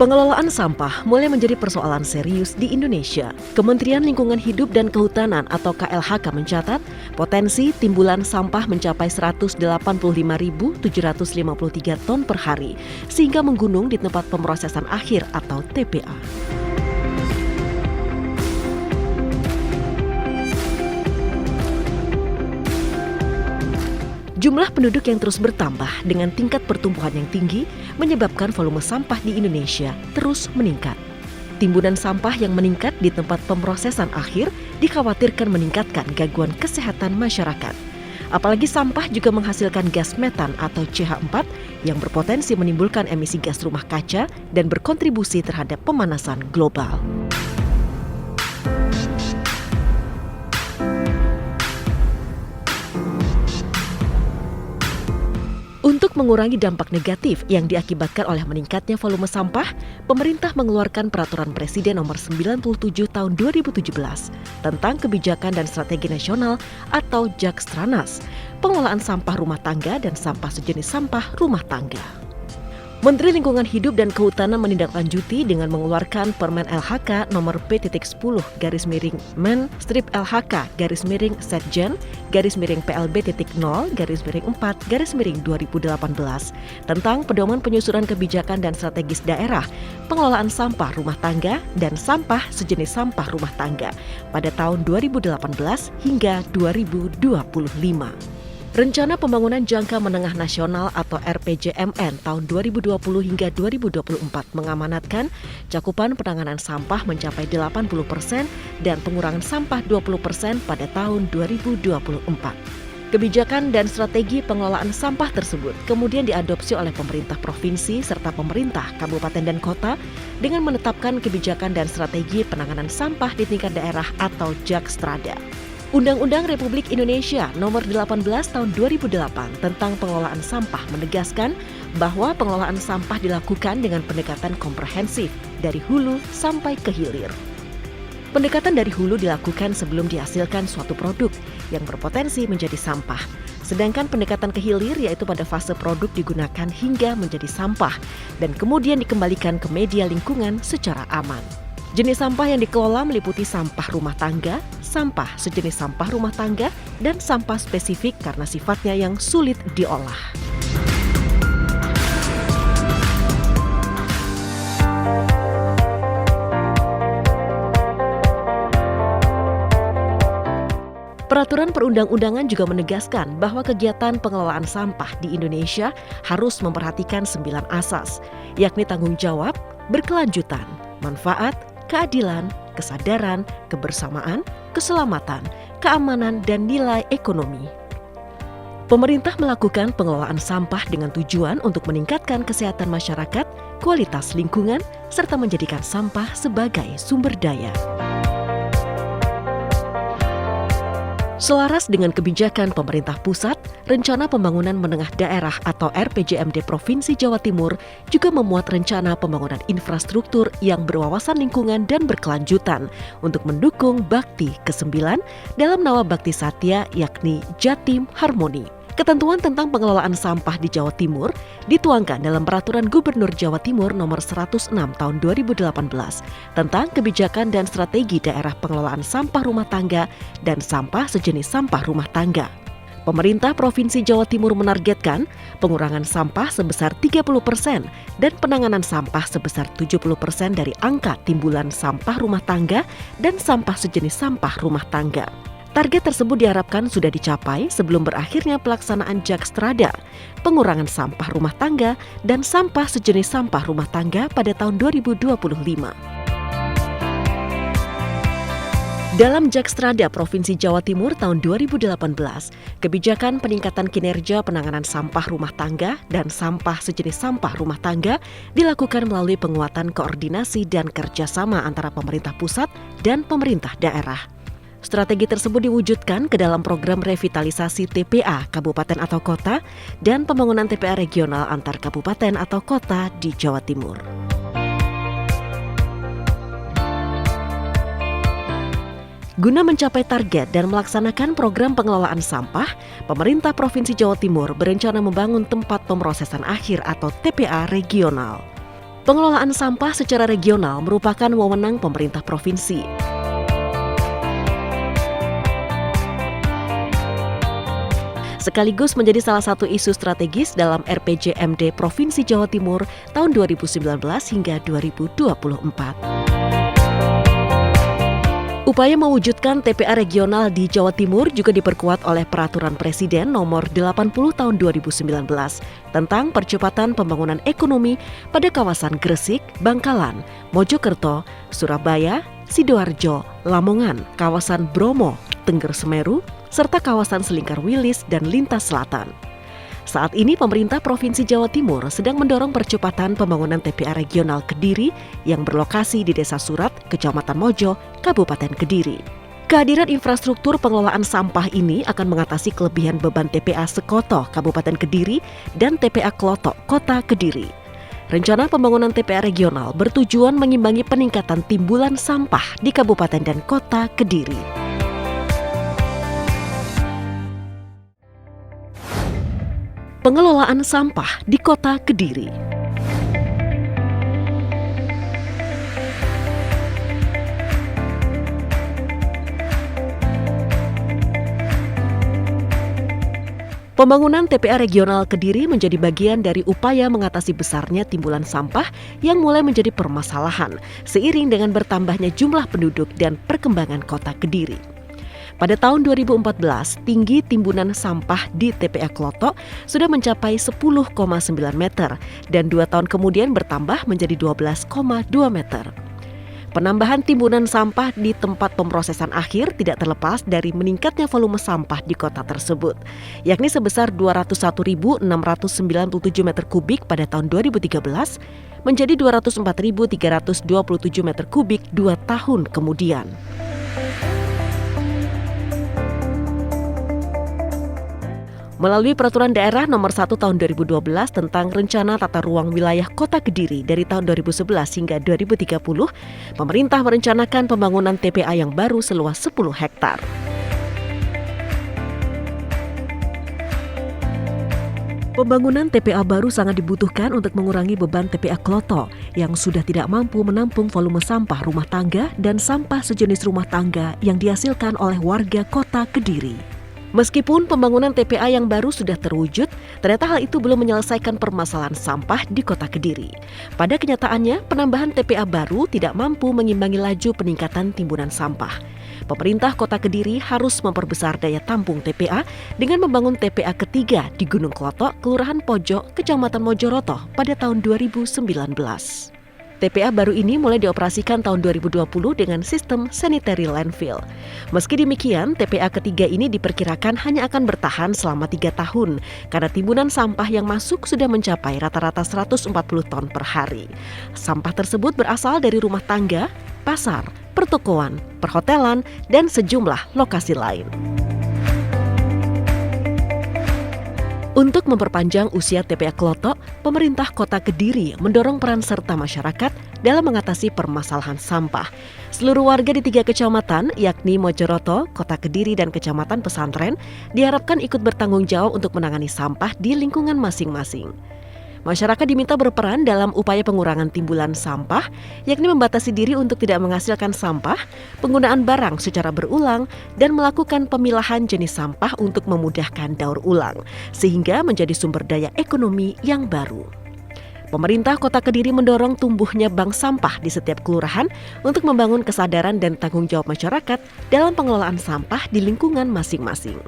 Pengelolaan sampah mulai menjadi persoalan serius di Indonesia. Kementerian Lingkungan Hidup dan Kehutanan atau KLHK mencatat potensi timbulan sampah mencapai 185.753 ton per hari, sehingga menggunung di tempat pemrosesan akhir atau TPA. Jumlah penduduk yang terus bertambah dengan tingkat pertumbuhan yang tinggi menyebabkan volume sampah di Indonesia terus meningkat. Timbunan sampah yang meningkat di tempat pemrosesan akhir dikhawatirkan meningkatkan gangguan kesehatan masyarakat. Apalagi sampah juga menghasilkan gas metan atau CH4 yang berpotensi menimbulkan emisi gas rumah kaca dan berkontribusi terhadap pemanasan global. Untuk mengurangi dampak negatif yang diakibatkan oleh meningkatnya volume sampah, pemerintah mengeluarkan Peraturan Presiden Nomor 97 Tahun 2017 tentang Kebijakan dan Strategi Nasional atau JAKSTRANAS, pengelolaan sampah rumah tangga dan sampah sejenis sampah rumah tangga. Menteri Lingkungan Hidup dan Kehutanan menindaklanjuti dengan mengeluarkan Permen LHK nomor P.Men-Setjen-PLHK-Setjen-PLB.0-4-2018 tentang pedoman penyusunan kebijakan dan strategis daerah pengelolaan sampah rumah tangga dan sampah sejenis sampah rumah tangga pada tahun 2018 hingga 2025. Rencana Pembangunan Jangka Menengah Nasional atau RPJMN tahun 2020 hingga 2024 mengamanatkan cakupan penanganan sampah mencapai 80% dan pengurangan sampah 20% pada tahun 2024. Kebijakan dan strategi pengelolaan sampah tersebut kemudian diadopsi oleh pemerintah provinsi serta pemerintah kabupaten dan kota dengan menetapkan kebijakan dan strategi penanganan sampah di tingkat daerah atau JAKSTRADA. Undang-Undang Republik Indonesia Nomor 18 Tahun 2008 tentang pengelolaan sampah menegaskan bahwa pengelolaan sampah dilakukan dengan pendekatan komprehensif dari hulu sampai ke hilir. Pendekatan dari hulu dilakukan sebelum dihasilkan suatu produk yang berpotensi menjadi sampah. Sedangkan pendekatan ke hilir yaitu pada fase produk digunakan hingga menjadi sampah dan kemudian dikembalikan ke media lingkungan secara aman. Jenis sampah yang dikelola meliputi sampah rumah tangga, sampah sejenis sampah rumah tangga, dan sampah spesifik karena sifatnya yang sulit diolah. Peraturan perundang-undangan juga menegaskan bahwa kegiatan pengelolaan sampah di Indonesia harus memperhatikan 9 asas, yakni tanggung jawab, berkelanjutan, manfaat, keadilan, kesadaran, kebersamaan, keselamatan, keamanan, dan nilai ekonomi. Pemerintah melakukan pengelolaan sampah dengan tujuan untuk meningkatkan kesehatan masyarakat, kualitas lingkungan, serta menjadikan sampah sebagai sumber daya. Selaras dengan kebijakan pemerintah pusat, Rencana Pembangunan Menengah Daerah atau RPJMD Provinsi Jawa Timur juga memuat rencana pembangunan infrastruktur yang berwawasan lingkungan dan berkelanjutan untuk mendukung Bakti ke-9 dalam Nawabakti Satya yakni Jatim Harmoni. Ketentuan tentang pengelolaan sampah di Jawa Timur dituangkan dalam Peraturan Gubernur Jawa Timur Nomor 106 Tahun 2018 tentang kebijakan dan strategi daerah pengelolaan sampah rumah tangga dan sampah sejenis sampah rumah tangga. Pemerintah Provinsi Jawa Timur menargetkan pengurangan sampah sebesar 30% dan penanganan sampah sebesar 70% dari angka timbulan sampah rumah tangga dan sampah sejenis sampah rumah tangga. Target tersebut diharapkan sudah dicapai sebelum berakhirnya pelaksanaan JAKSTRADA, pengurangan sampah rumah tangga dan sampah sejenis sampah rumah tangga pada tahun 2025. Dalam JAKSTRADA Provinsi Jawa Timur tahun 2018, kebijakan peningkatan kinerja penanganan sampah rumah tangga dan sampah sejenis sampah rumah tangga dilakukan melalui penguatan koordinasi dan kerjasama antara pemerintah pusat dan pemerintah daerah. Strategi tersebut diwujudkan ke dalam program revitalisasi TPA kabupaten atau kota dan pembangunan TPA regional antar kabupaten atau kota di Jawa Timur. Guna mencapai target dan melaksanakan program pengelolaan sampah, pemerintah Provinsi Jawa Timur berencana membangun tempat pemrosesan akhir atau TPA regional. Pengelolaan sampah secara regional merupakan wewenang pemerintah provinsi. Sekaligus menjadi salah satu isu strategis dalam RPJMD Provinsi Jawa Timur tahun 2019 hingga 2024. Upaya mewujudkan TPA regional di Jawa Timur juga diperkuat oleh Peraturan Presiden Nomor 80 Tahun 2019 tentang percepatan pembangunan ekonomi pada kawasan Gresik, Bangkalan, Mojokerto, Surabaya, Sidoarjo, Lamongan, kawasan Bromo, Tengger Semeru, serta kawasan Selingkar Wilis dan Lintas Selatan. Saat ini pemerintah Provinsi Jawa Timur sedang mendorong percepatan pembangunan TPA regional Kediri yang berlokasi di Desa Surat, Kecamatan Mojo, Kabupaten Kediri. Kehadiran infrastruktur pengelolaan sampah ini akan mengatasi kelebihan beban TPA Sekoto, Kabupaten Kediri, dan TPA Klotok, Kota Kediri. Rencana pembangunan TPA regional bertujuan mengimbangi peningkatan timbulan sampah di Kabupaten dan Kota Kediri. Pengelolaan sampah di Kota Kediri. Pembangunan TPA regional Kediri menjadi bagian dari upaya mengatasi besarnya timbulan sampah yang mulai menjadi permasalahan seiring dengan bertambahnya jumlah penduduk dan perkembangan Kota Kediri. Pada tahun 2014, tinggi timbunan sampah di TPA Klotok sudah mencapai 10,9 meter dan 2 tahun kemudian bertambah menjadi 12,2 meter. Penambahan timbunan sampah di tempat pemrosesan akhir tidak terlepas dari meningkatnya volume sampah di kota tersebut, yakni sebesar 201.697 meter kubik pada tahun 2013 menjadi 204.327 meter kubik 2 tahun kemudian. Melalui Peraturan Daerah Nomor 1 Tahun 2012 tentang Rencana Tata Ruang Wilayah Kota Kediri dari tahun 2011 hingga 2030, pemerintah merencanakan pembangunan TPA yang baru seluas 10 hektar. Pembangunan TPA baru sangat dibutuhkan untuk mengurangi beban TPA Klotok yang sudah tidak mampu menampung volume sampah rumah tangga dan sampah sejenis rumah tangga yang dihasilkan oleh warga Kota Kediri. Meskipun pembangunan TPA yang baru sudah terwujud, ternyata hal itu belum menyelesaikan permasalahan sampah di Kota Kediri. Pada kenyataannya, penambahan TPA baru tidak mampu mengimbangi laju peningkatan timbunan sampah. Pemerintah Kota Kediri harus memperbesar daya tampung TPA dengan membangun TPA ketiga di Gunung Klotok, Kelurahan Pojok, Kecamatan Mojoroto pada tahun 2019. TPA baru ini mulai dioperasikan tahun 2020 dengan sistem sanitary landfill. Meski demikian, TPA ketiga ini diperkirakan hanya akan bertahan selama 3 tahun karena timbunan sampah yang masuk sudah mencapai rata-rata 140 ton per hari. Sampah tersebut berasal dari rumah tangga, pasar, pertokoan, perhotelan, dan sejumlah lokasi lain. Untuk memperpanjang usia TPA Klotok, pemerintah Kota Kediri mendorong peran serta masyarakat dalam mengatasi permasalahan sampah. Seluruh warga di 3 kecamatan, yakni Mojoroto, Kota Kediri, dan Kecamatan Pesantren, diharapkan ikut bertanggung jawab untuk menangani sampah di lingkungan masing-masing. Masyarakat diminta berperan dalam upaya pengurangan timbulan sampah, yakni membatasi diri untuk tidak menghasilkan sampah, penggunaan barang secara berulang, dan melakukan pemilahan jenis sampah untuk memudahkan daur ulang, sehingga menjadi sumber daya ekonomi yang baru. Pemerintah Kota Kediri mendorong tumbuhnya bank sampah di setiap kelurahan untuk membangun kesadaran dan tanggung jawab masyarakat dalam pengelolaan sampah di lingkungan masing-masing.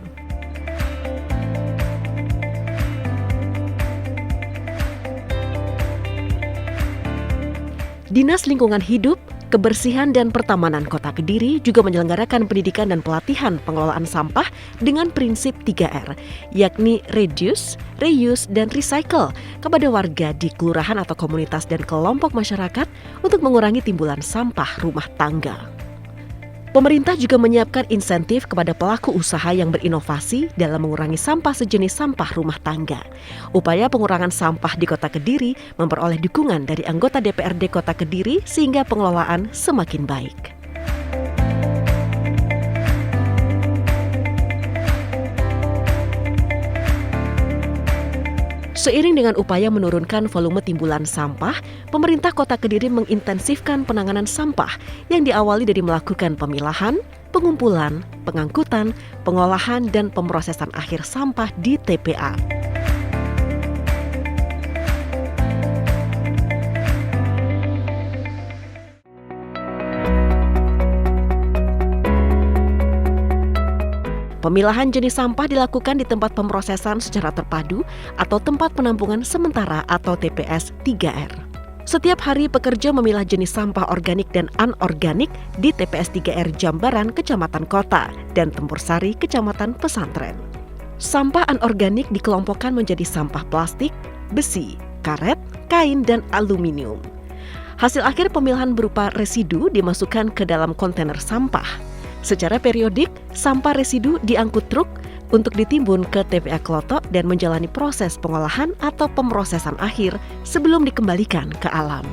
Dinas Lingkungan Hidup, Kebersihan dan Pertamanan Kota Kediri juga menyelenggarakan pendidikan dan pelatihan pengelolaan sampah dengan prinsip 3R, yakni reduce, reuse, dan recycle kepada warga di kelurahan atau komunitas dan kelompok masyarakat untuk mengurangi timbulan sampah rumah tangga. Pemerintah juga menyiapkan insentif kepada pelaku usaha yang berinovasi dalam mengurangi sampah sejenis sampah rumah tangga. Upaya pengurangan sampah di Kota Kediri memperoleh dukungan dari anggota DPRD Kota Kediri sehingga pengelolaan semakin baik. Seiring dengan upaya menurunkan volume timbulan sampah, pemerintah Kota Kediri mengintensifkan penanganan sampah yang diawali dari melakukan pemilahan, pengumpulan, pengangkutan, pengolahan, dan pemrosesan akhir sampah di TPA. Pemilahan jenis sampah dilakukan di tempat pemrosesan secara terpadu atau tempat penampungan sementara atau TPS 3R. Setiap hari pekerja memilah jenis sampah organik dan anorganik di TPS 3R Jambaran, Kecamatan Kota, dan Tempur Sari, Kecamatan Pesantren. Sampah anorganik dikelompokkan menjadi sampah plastik, besi, karet, kain, dan aluminium. Hasil akhir pemilahan berupa residu dimasukkan ke dalam kontainer sampah. Secara periodik, sampah residu diangkut truk untuk ditimbun ke TPA Klotok dan menjalani proses pengolahan atau pemrosesan akhir sebelum dikembalikan ke alam.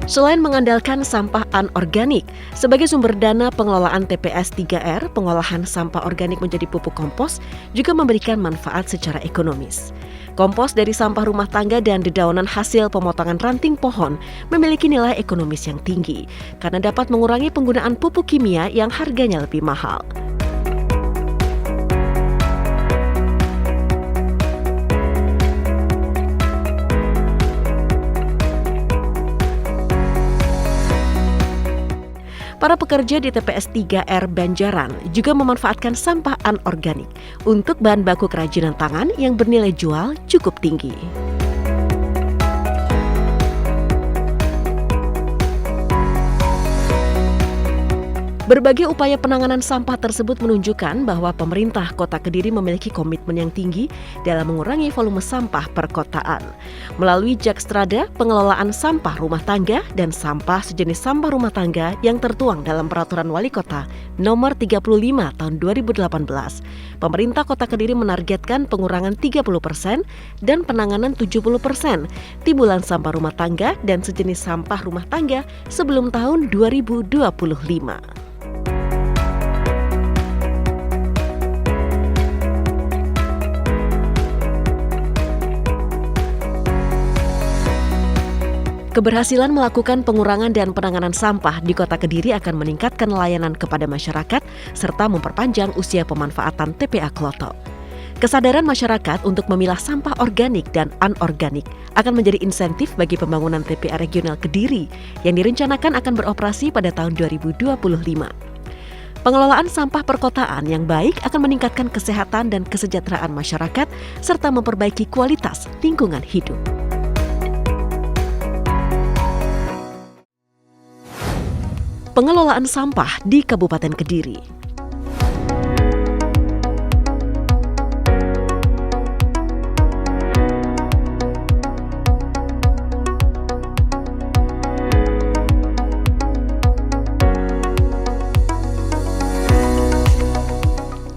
Selain mengandalkan sampah anorganik sebagai sumber dana pengelolaan TPS 3R, pengolahan sampah organik menjadi pupuk kompos juga memberikan manfaat secara ekonomis. Kompos dari sampah rumah tangga dan dedaunan hasil pemotongan ranting pohon memiliki nilai ekonomis yang tinggi karena dapat mengurangi penggunaan pupuk kimia yang harganya lebih mahal. Para pekerja di TPS 3R Banjaran juga memanfaatkan sampah anorganik untuk bahan baku kerajinan tangan yang bernilai jual cukup tinggi. Berbagai upaya penanganan sampah tersebut menunjukkan bahwa pemerintah Kota Kediri memiliki komitmen yang tinggi dalam mengurangi volume sampah perkotaan. Melalui Jakstrada, pengelolaan sampah rumah tangga dan sampah sejenis sampah rumah tangga yang tertuang dalam Peraturan Wali Kota Nomor 35 Tahun 2018, pemerintah Kota Kediri menargetkan pengurangan 30% dan penanganan 70% timbulan sampah rumah tangga dan sejenis sampah rumah tangga sebelum tahun 2025. Keberhasilan melakukan pengurangan dan penanganan sampah di Kota Kediri akan meningkatkan layanan kepada masyarakat serta memperpanjang usia pemanfaatan TPA Klotok. Kesadaran masyarakat untuk memilah sampah organik dan anorganik akan menjadi insentif bagi pembangunan TPA Regional Kediri yang direncanakan akan beroperasi pada tahun 2025. Pengelolaan sampah perkotaan yang baik akan meningkatkan kesehatan dan kesejahteraan masyarakat serta memperbaiki kualitas lingkungan hidup. Pengelolaan sampah di Kabupaten Kediri.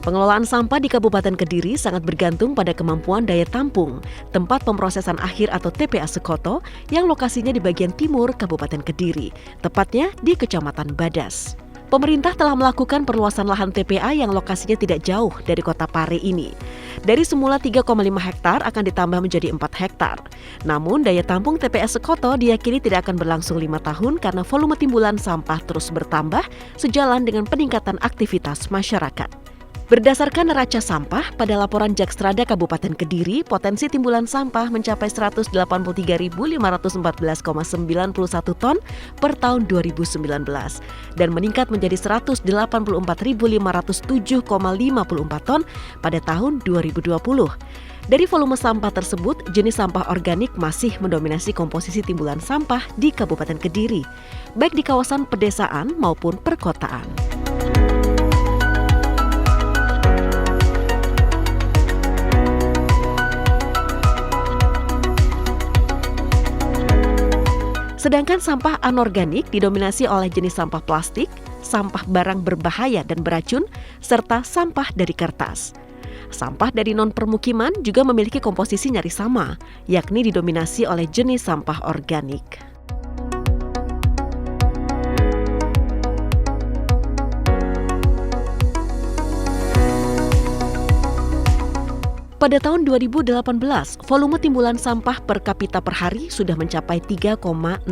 Pengelolaan sampah di Kabupaten Kediri sangat bergantung pada kemampuan daya tampung tempat pemrosesan akhir atau TPA Sekoto yang lokasinya di bagian timur Kabupaten Kediri, tepatnya di Kecamatan Badas. Pemerintah telah melakukan perluasan lahan TPA yang lokasinya tidak jauh dari kota Pare ini. Dari semula 3,5 hektar akan ditambah menjadi 4 hektar. Namun daya tampung TPA Sekoto diyakini tidak akan berlangsung 5 tahun karena volume timbulan sampah terus bertambah sejalan dengan peningkatan aktivitas masyarakat. Berdasarkan neraca sampah, pada laporan Jakstrada Kabupaten Kediri, potensi timbulan sampah mencapai 183.514,91 ton per tahun 2019 dan meningkat menjadi 184.507,54 ton pada tahun 2020. Dari volume sampah tersebut, jenis sampah organik masih mendominasi komposisi timbulan sampah di Kabupaten Kediri, baik di kawasan pedesaan maupun perkotaan. Sedangkan sampah anorganik didominasi oleh jenis sampah plastik, sampah barang berbahaya dan beracun, serta sampah dari kertas. Sampah dari non-permukiman juga memiliki komposisi nyaris sama, yakni didominasi oleh jenis sampah organik. Pada tahun 2018, volume timbulan sampah per kapita per hari sudah mencapai 3,02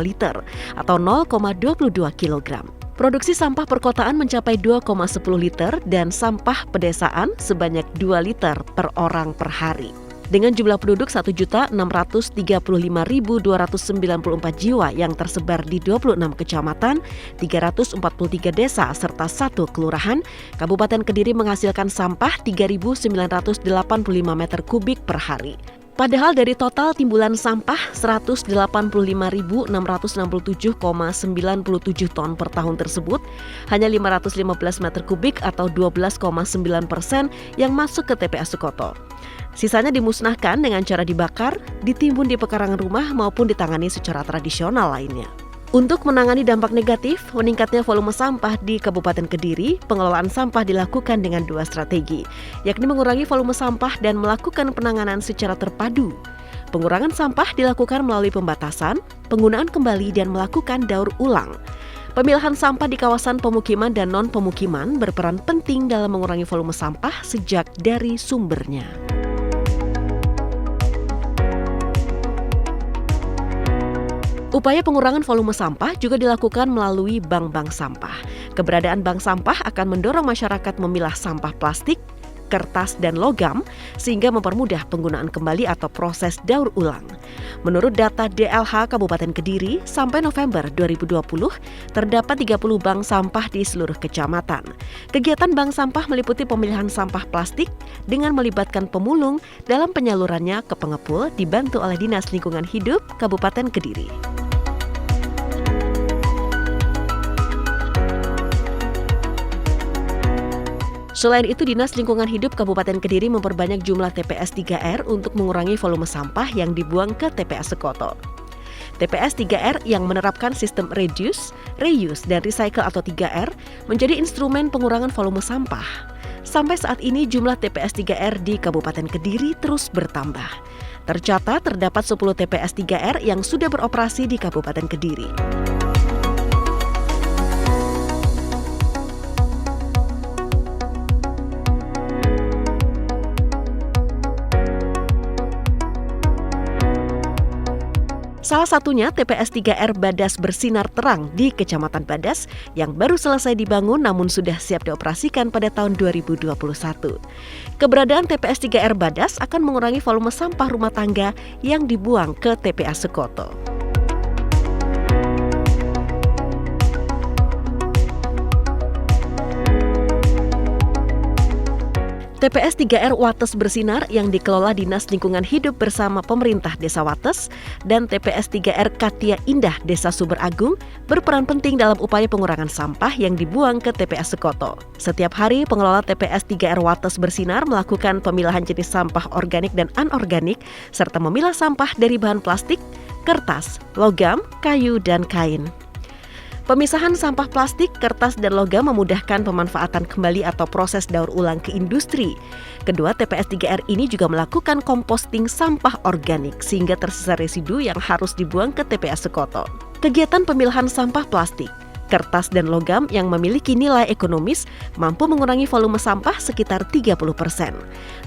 liter atau 0,22 kilogram. Produksi sampah perkotaan mencapai 2,10 liter dan sampah pedesaan sebanyak 2 liter per orang per hari. Dengan jumlah penduduk 1.635.294 jiwa yang tersebar di 26 kecamatan, 343 desa serta 1 kelurahan, Kabupaten Kediri menghasilkan sampah 3.985 meter kubik per hari. Padahal dari total timbulan sampah 185.667,97 ton per tahun tersebut, hanya 515 meter kubik atau 12,9% yang masuk ke TPA Sukoto. Sisanya dimusnahkan dengan cara dibakar, ditimbun di pekarangan rumah maupun ditangani secara tradisional lainnya. Untuk menangani dampak negatif, meningkatnya volume sampah di Kabupaten Kediri, pengelolaan sampah dilakukan dengan 2 strategi, yakni mengurangi volume sampah dan melakukan penanganan secara terpadu. Pengurangan sampah dilakukan melalui pembatasan, penggunaan kembali dan melakukan daur ulang. Pemilahan sampah di kawasan pemukiman dan non-pemukiman berperan penting dalam mengurangi volume sampah sejak dari sumbernya. Upaya pengurangan volume sampah juga dilakukan melalui bank-bank sampah. Keberadaan bank sampah akan mendorong masyarakat memilah sampah plastik, kertas, dan logam sehingga mempermudah penggunaan kembali atau proses daur ulang. Menurut data DLH Kabupaten Kediri, sampai November 2020, terdapat 30 bank sampah di seluruh kecamatan. Kegiatan bank sampah meliputi pemilihan sampah plastik dengan melibatkan pemulung dalam penyalurannya ke pengepul dibantu oleh Dinas Lingkungan Hidup Kabupaten Kediri. Selain itu, Dinas Lingkungan Hidup Kabupaten Kediri memperbanyak jumlah TPS 3R untuk mengurangi volume sampah yang dibuang ke TPA Sukoto. TPS 3R yang menerapkan sistem reduce, reuse, dan recycle atau 3R menjadi instrumen pengurangan volume sampah. Sampai saat ini jumlah TPS 3R di Kabupaten Kediri terus bertambah. Tercatat terdapat 10 TPS 3R yang sudah beroperasi di Kabupaten Kediri. Salah satunya TPS 3R Badas Bersinar Terang di Kecamatan Badas yang baru selesai dibangun namun sudah siap dioperasikan pada tahun 2021. Keberadaan TPS 3R Badas akan mengurangi volume sampah rumah tangga yang dibuang ke TPA Sukoto. TPS 3R Wates Bersinar yang dikelola Dinas Lingkungan Hidup bersama pemerintah Desa Wates dan TPS 3R Katia Indah Desa Sumber Agung berperan penting dalam upaya pengurangan sampah yang dibuang ke TPA Sukoto. Setiap hari pengelola TPS 3R Wates Bersinar melakukan pemilahan jenis sampah organik dan anorganik serta memilah sampah dari bahan plastik, kertas, logam, kayu, dan kain. Pemisahan sampah plastik, kertas, dan logam memudahkan pemanfaatan kembali atau proses daur ulang ke industri. Kedua, TPS 3R ini juga melakukan composting sampah organik sehingga tersisa residu yang harus dibuang ke TPA Sukoto. Kegiatan pemilahan sampah plastik, kertas, dan logam yang memiliki nilai ekonomis mampu mengurangi volume sampah sekitar 30%.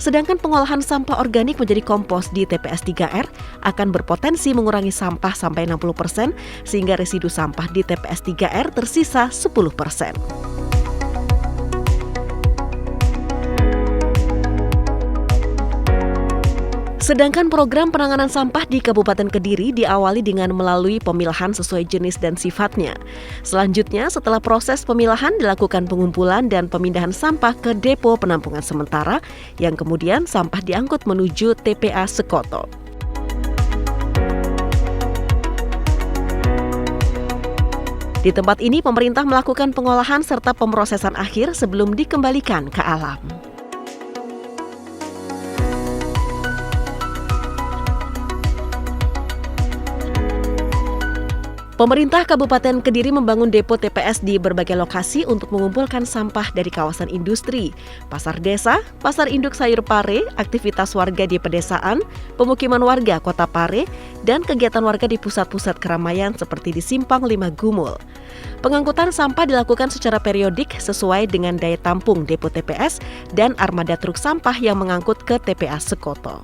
Sedangkan pengolahan sampah organik menjadi kompos di TPS 3R akan berpotensi mengurangi sampah sampai 60% sehingga residu sampah di TPS 3R tersisa 10%. Sedangkan program penanganan sampah di Kabupaten Kediri diawali dengan melalui pemilahan sesuai jenis dan sifatnya. Selanjutnya, setelah proses pemilahan dilakukan pengumpulan dan pemindahan sampah ke depo penampungan sementara yang kemudian sampah diangkut menuju TPA Sukoto. Di tempat ini pemerintah melakukan pengolahan serta pemrosesan akhir sebelum dikembalikan ke alam. Pemerintah Kabupaten Kediri membangun depo TPS di berbagai lokasi untuk mengumpulkan sampah dari kawasan industri, pasar desa, pasar induk sayur pare, aktivitas warga di pedesaan, pemukiman warga Kota Pare, dan kegiatan warga di pusat-pusat keramaian seperti di Simpang 5 Gumul. Pengangkutan sampah dilakukan secara periodik sesuai dengan daya tampung depo TPS dan armada truk sampah yang mengangkut ke TPA Sekoto.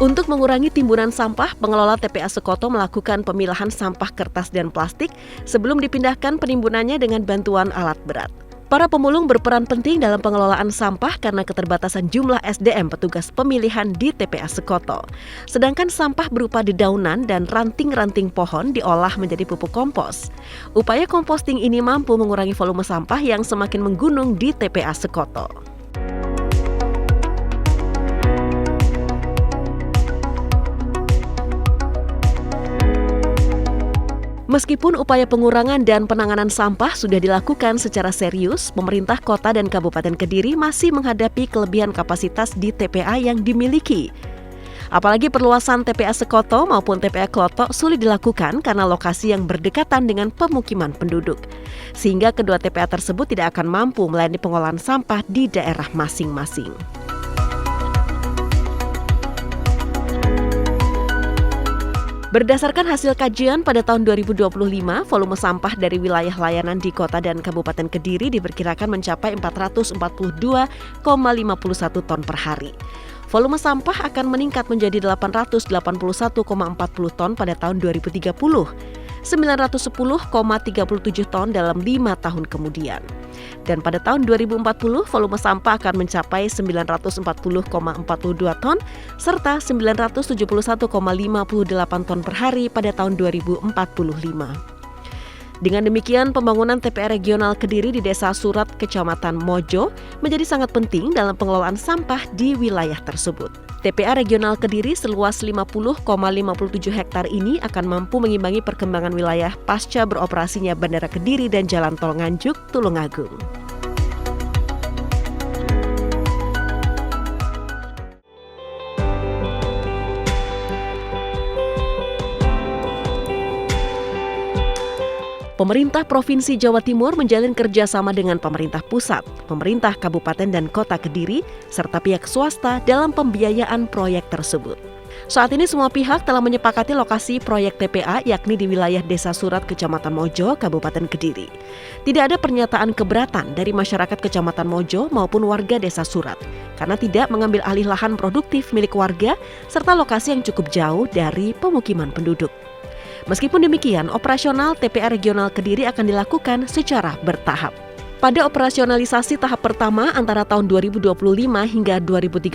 Untuk mengurangi timbunan sampah, pengelola TPA Sekoto melakukan pemilahan sampah kertas dan plastik sebelum dipindahkan penimbunannya dengan bantuan alat berat. Para pemulung berperan penting dalam pengelolaan sampah karena keterbatasan jumlah SDM petugas pemilihan di TPA Sekoto. Sedangkan sampah berupa dedaunan dan ranting-ranting pohon diolah menjadi pupuk kompos. Upaya komposting ini mampu mengurangi volume sampah yang semakin menggunung di TPA Sekoto. Meskipun upaya pengurangan dan penanganan sampah sudah dilakukan secara serius, pemerintah kota dan Kabupaten Kediri masih menghadapi kelebihan kapasitas di TPA yang dimiliki. Apalagi perluasan TPA Sekoto maupun TPA Kloto sulit dilakukan karena lokasi yang berdekatan dengan pemukiman penduduk. Sehingga kedua TPA tersebut tidak akan mampu melayani pengolahan sampah di daerah masing-masing. Berdasarkan hasil kajian pada tahun 2025, volume sampah dari wilayah layanan di kota dan Kabupaten Kediri diperkirakan mencapai 442,51 ton per hari. Volume sampah akan meningkat menjadi 881,40 ton pada tahun 2030, 910,37 ton dalam 5 tahun kemudian. Dan pada tahun 2040, volume sampah akan mencapai 940,42 ton serta 971,58 ton per hari pada tahun 2045. Dengan demikian, pembangunan TPA Regional Kediri di Desa Surat, Kecamatan Mojo menjadi sangat penting dalam pengelolaan sampah di wilayah tersebut. TPA Regional Kediri seluas 50,57 hektar ini akan mampu mengimbangi perkembangan wilayah pasca beroperasinya Bandara Kediri dan Jalan Tol Nganjuk, Tulungagung. Pemerintah Provinsi Jawa Timur menjalin kerjasama dengan pemerintah pusat, pemerintah Kabupaten dan Kota Kediri, serta pihak swasta dalam pembiayaan proyek tersebut. Saat ini semua pihak telah menyepakati lokasi proyek TPA yakni di wilayah Desa Surat, Kecamatan Mojo, Kabupaten Kediri. Tidak ada pernyataan keberatan dari masyarakat Kecamatan Mojo maupun warga Desa Surat, karena tidak mengambil alih lahan produktif milik warga serta lokasi yang cukup jauh dari pemukiman penduduk. Meskipun demikian, operasional TPA Regional Kediri akan dilakukan secara bertahap. Pada operasionalisasi tahap pertama antara tahun 2025 hingga 2030,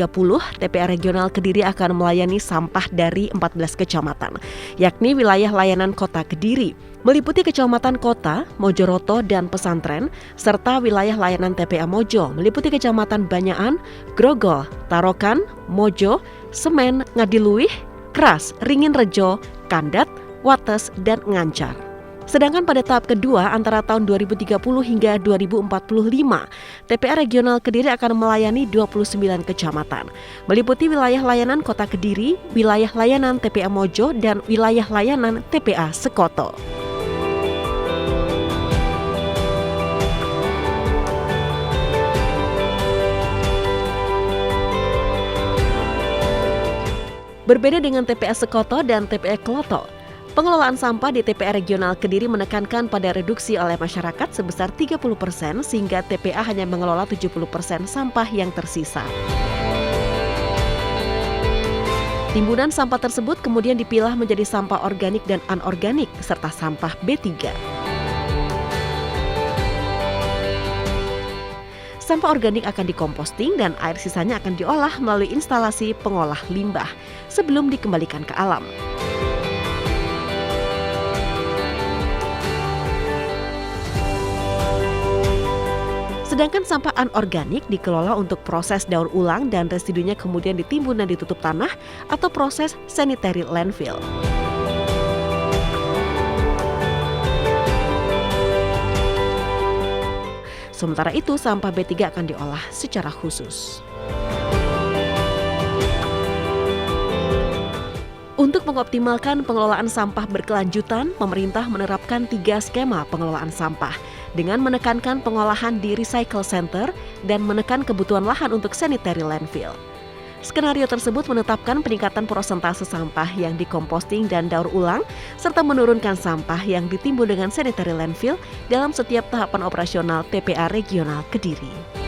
TPA Regional Kediri akan melayani sampah dari 14 kecamatan, yakni wilayah layanan Kota Kediri, meliputi Kecamatan Kota, Mojoroto, dan Pesantren, serta wilayah layanan TPA Mojo, meliputi Kecamatan Banyaan, Grogol, Tarokan, Mojo, Semen, Ngadiluih, Kras, Ringinrejo, Kandat, Wates, dan Ngancar. Sedangkan pada tahap kedua antara tahun 2030 hingga 2045, TPA Regional Kediri akan melayani 29 kecamatan, meliputi wilayah layanan Kota Kediri, wilayah layanan TPA Mojo, dan wilayah layanan TPA Sekoto. Berbeda dengan TPA Sekoto dan TPA Kloto, pengelolaan sampah di TPA Regional Kediri menekankan pada reduksi oleh masyarakat sebesar 30% sehingga TPA hanya mengelola 70% sampah yang tersisa. Timbunan sampah tersebut kemudian dipilah menjadi sampah organik dan anorganik serta sampah B3. Sampah organik akan dikomposting dan air sisanya akan diolah melalui instalasi pengolah limbah sebelum dikembalikan ke alam. Sedangkan sampah anorganik dikelola untuk proses daur ulang dan residunya kemudian ditimbun dan ditutup tanah atau proses sanitary landfill. Sementara itu, sampah B3 akan diolah secara khusus. Untuk mengoptimalkan pengelolaan sampah berkelanjutan, pemerintah menerapkan 3 skema pengelolaan sampah dengan menekankan pengolahan di recycle center dan menekan kebutuhan lahan untuk sanitary landfill. Skenario tersebut menetapkan peningkatan persentase sampah yang dikomposting dan daur ulang, serta menurunkan sampah yang ditimbun dengan sanitary landfill dalam setiap tahapan operasional TPA Regional Kediri.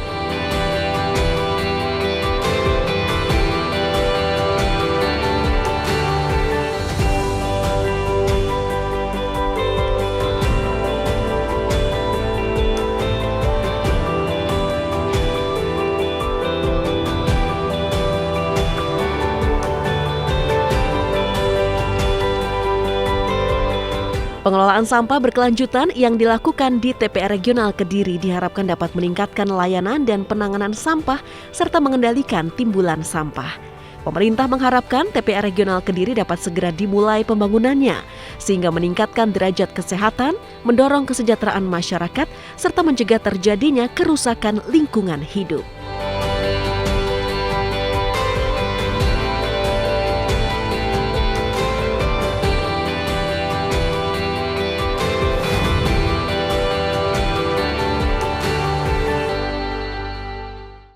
Pengelolaan sampah berkelanjutan yang dilakukan di TPA Regional Kediri diharapkan dapat meningkatkan layanan dan penanganan sampah serta mengendalikan timbulan sampah. Pemerintah mengharapkan TPA Regional Kediri dapat segera dimulai pembangunannya sehingga meningkatkan derajat kesehatan, mendorong kesejahteraan masyarakat serta mencegah terjadinya kerusakan lingkungan hidup.